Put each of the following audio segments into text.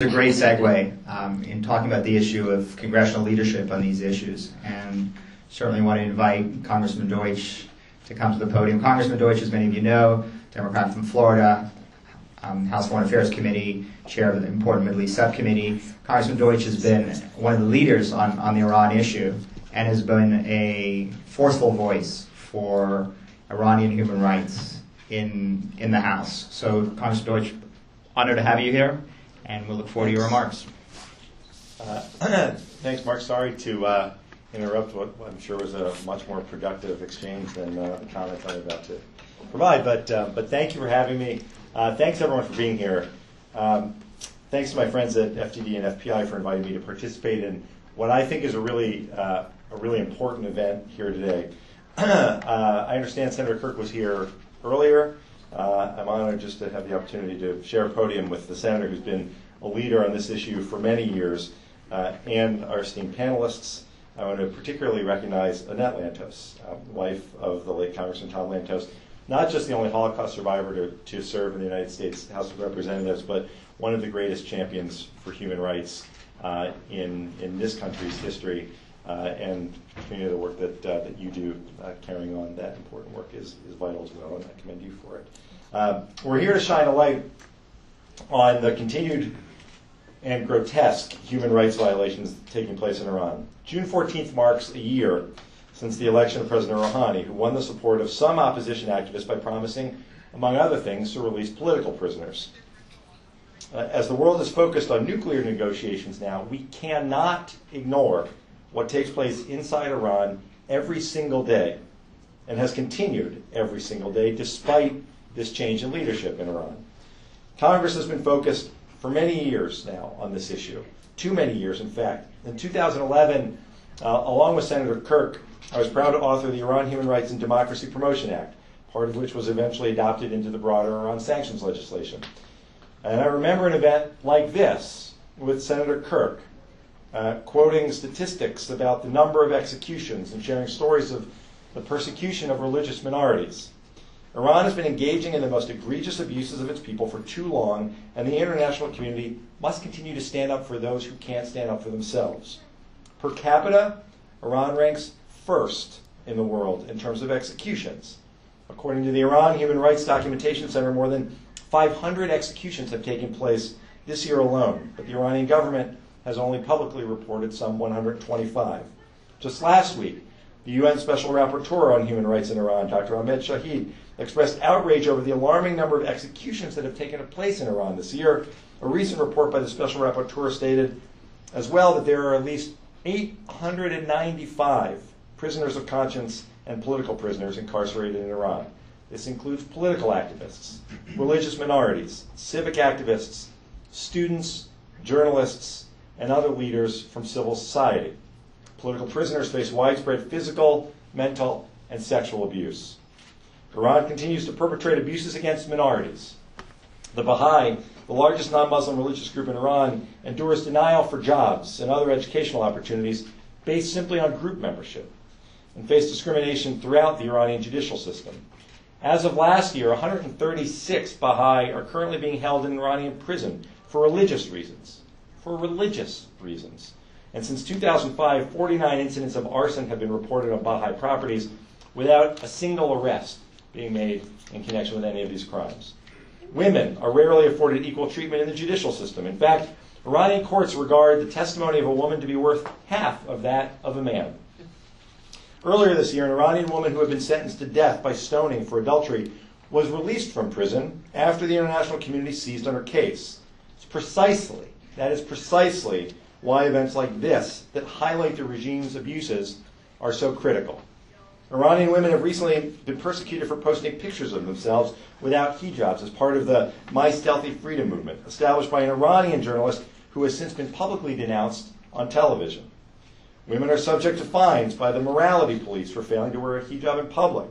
A great segue in talking about the issue of congressional leadership on these issues, and certainly want to invite Congressman Deutch to come to the podium. Congressman Deutch, as many of you know, Democrat from Florida, House Foreign Affairs Committee, chair of the important Middle East Subcommittee. Congressman Deutch has been one of the leaders on the Iran issue and has been a forceful voice for Iranian human rights in the House. So, Congressman Deutch, honored to have you here, and we'll look forward to your remarks. Thanks, Mark. Sorry to interrupt what I'm sure was a much more productive exchange than the comments I'm about to provide. But thank you for having me. Thanks, everyone, for being here. Thanks to my friends at FTD and FPI for inviting me to participate in what I think is a really important event here today. I understand Senator Kirk was here earlier. I'm honored just to have the opportunity to share a podium with the senator who's been a leader on this issue for many years, and our esteemed panelists. I want to particularly recognize Annette Lantos, wife of the late Congressman Tom Lantos, not just the only Holocaust survivor to serve in the United States House of Representatives, but one of the greatest champions for human rights in this country's history, and continue the work that you do carrying on that important work is vital as well, and I commend you for it. We're here to shine a light on the continued and grotesque human rights violations taking place in Iran. June 14th marks a year since the election of President Rouhani, who won the support of some opposition activists by promising, among other things, to release political prisoners. As the world is focused on nuclear negotiations now, we cannot ignore what takes place inside Iran every single day, and has continued every single day despite this change in leadership in Iran. Congress has been focused for many years now on this issue, too many years, in fact. In 2011, along with Senator Kirk, I was proud to author the Iran Human Rights and Democracy Promotion Act, part of which was eventually adopted into the broader Iran sanctions legislation. And I remember an event like this with Senator Kirk, quoting statistics about the number of executions and sharing stories of the persecution of religious minorities. Iran has been engaging in the most egregious abuses of its people for too long, and the international community must continue to stand up for those who can't stand up for themselves. Per capita, Iran ranks first in the world in terms of executions. According to the Iran Human Rights Documentation Center, more than 500 executions have taken place this year alone, but the Iranian government has only publicly reported some 125. Just last week, the UN Special Rapporteur on Human Rights in Iran, Dr. Ahmed Shahid, expressed outrage over the alarming number of executions that have taken place in Iran this year. A recent report by the Special Rapporteur stated as well that there are at least 895 prisoners of conscience and political prisoners incarcerated in Iran. This includes political activists, religious minorities, civic activists, students, journalists, and other leaders from civil society. Political prisoners face widespread physical, mental, and sexual abuse. Iran continues to perpetrate abuses against minorities. The Baha'i, the largest non-Muslim religious group in Iran, endures denial for jobs and other educational opportunities based simply on group membership, and face discrimination throughout the Iranian judicial system. As of last year, 136 Baha'i are currently being held in Iranian prison for religious reasons. And since 2005, 49 incidents of arson have been reported on Baha'i properties without a single arrest being made in connection with any of these crimes. Women are rarely afforded equal treatment in the judicial system. In fact, Iranian courts regard the testimony of a woman to be worth half of that of a man. Earlier this year, an Iranian woman who had been sentenced to death by stoning for adultery was released from prison after the international community seized on her case. That is precisely why events like this that highlight the regime's abuses are so critical. Iranian women have recently been persecuted for posting pictures of themselves without hijabs as part of the My Stealthy Freedom movement, established by an Iranian journalist who has since been publicly denounced on television. Women are subject to fines by the morality police for failing to wear a hijab in public.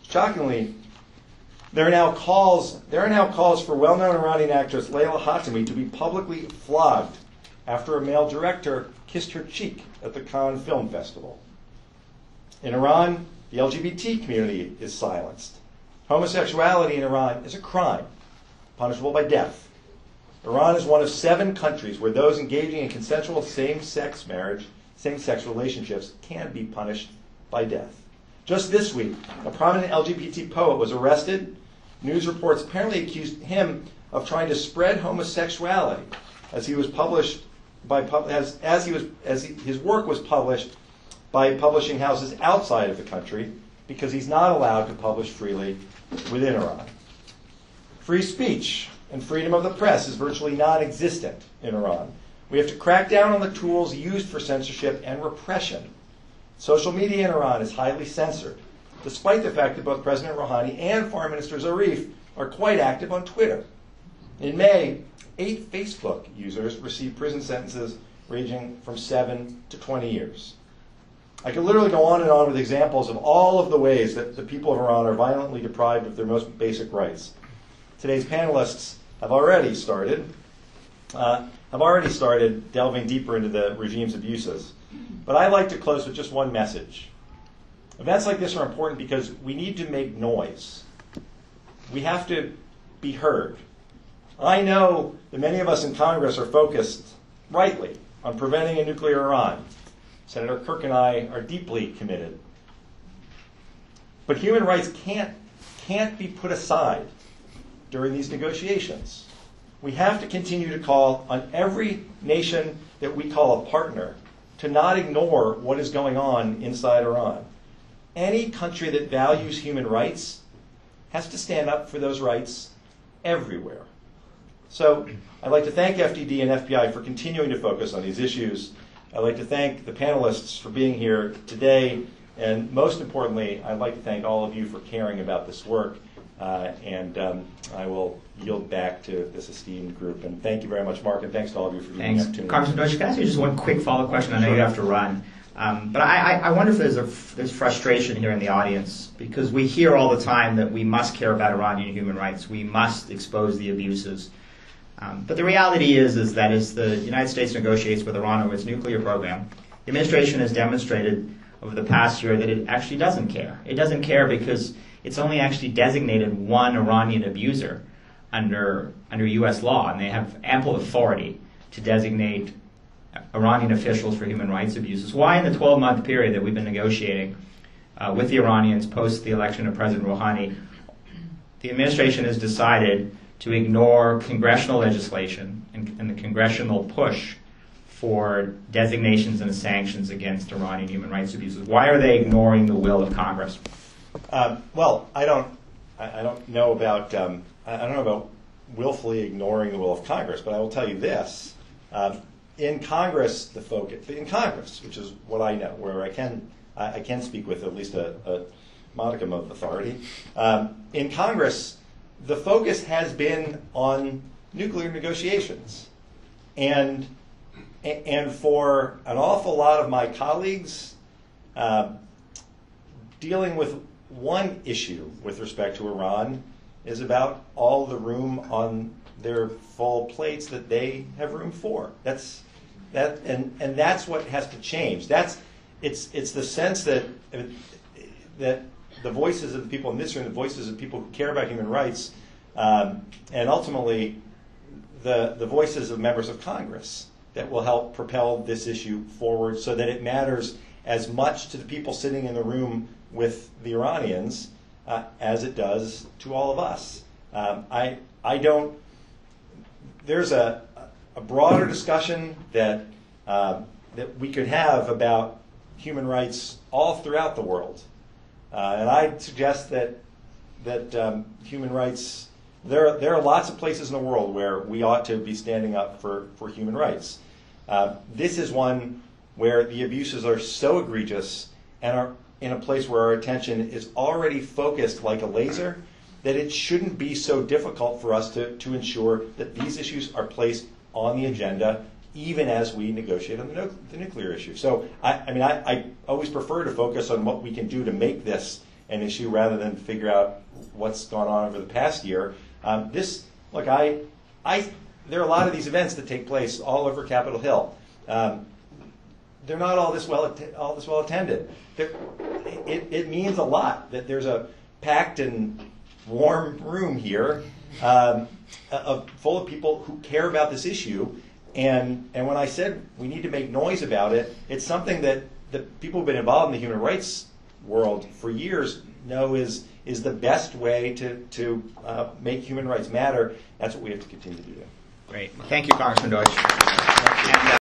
Shockingly, there are now calls for well-known Iranian actress Layla Hatami to be publicly flogged after a male director kissed her cheek at the Cannes Film Festival. In Iran, the LGBT community is silenced. Homosexuality in Iran is a crime, punishable by death. Iran is one of 7 countries where those engaging in consensual same-sex marriage, same-sex relationships, can be punished by death. Just this week, a prominent LGBT poet was arrested. News reports apparently accused him of trying to spread homosexuality as he was published by his work was published by publishing houses outside of the country because he's not allowed to publish freely within Iran. Free speech and freedom of the press is virtually non-existent in Iran. We have to crack down on the tools used for censorship and repression. Social media in Iran is highly censored, despite the fact that both President Rouhani and Foreign Minister Zarif are quite active on Twitter. In May, 8 Facebook users received prison sentences ranging from 7 to 20 years. I could literally go on and on with examples of all of the ways that the people of Iran are violently deprived of their most basic rights. Today's panelists have already started delving deeper into the regime's abuses. But I'd like to close with just one message. Events like this are important because we need to make noise. We have to be heard. I know that many of us in Congress are focused, rightly, on preventing a nuclear Iran. Senator Kirk and I are deeply committed. But human rights can't be put aside during these negotiations. We have to continue to call on every nation that we call a partner to not ignore what is going on inside Iran. Any country that values human rights has to stand up for those rights everywhere. So I'd like to thank FDD and FBI for continuing to focus on these issues. I'd like to thank the panelists for being here today. And most importantly, I'd like to thank all of you for caring about this work. I will yield back to this esteemed group. And thank you very much, Mark, and thanks to all of you for giving me the opportunity. Congressman Deutch, can I ask you just one quick follow-up question? I know Sure. you have to run. But I wonder if there's frustration here in the audience, because we hear all the time that we must care about Iranian human rights. We must expose the abuses. But the reality is that as the United States negotiates with Iran over its nuclear program, the administration has demonstrated over the past year that it actually doesn't care. It doesn't care because it's only actually designated one Iranian abuser under U.S. law, and they have ample authority to designate Iranian officials for human rights abuses. Why in the 12-month period that we've been negotiating with the Iranians post the election of President Rouhani, the administration has decided to ignore congressional legislation and the congressional push for designations and sanctions against Iranian human rights abuses? Why are they ignoring the will of Congress? Well, I don't know about willfully ignoring the will of Congress, but I will tell you this: in Congress, which is what I know, where I can speak with at least a modicum of authority. In Congress, the focus has been on nuclear negotiations, and for an awful lot of my colleagues, dealing with one issue with respect to Iran is about all the room on their full plates that they have room for. That's what has to change. It's the sense that the voices of the people in this room, the voices of people who care about human rights, and ultimately the voices of members of Congress that will help propel this issue forward so that it matters as much to the people sitting in the room with the Iranians as it does to all of us. There's a broader discussion that we could have about human rights all throughout the world. And I suggest that human rights, there are lots of places in the world where we ought to be standing up for human rights. This is one where the abuses are so egregious and are in a place where our attention is already focused like a laser, that it shouldn't be so difficult for us to ensure that these issues are placed on the agenda even as we negotiate on the nuclear issue. So, I always prefer to focus on what we can do to make this an issue rather than figure out what's gone on over the past year. There are a lot of these events that take place all over Capitol Hill. They're not all this well attended. It means a lot that there's a packed and warm room here full of people who care about this issue. And when I said we need to make noise about it, it's something that the people who've been involved in the human rights world for years know is the best way to make human rights matter. That's what we have to continue to do. Great. Thank you, Congressman Deutch. And,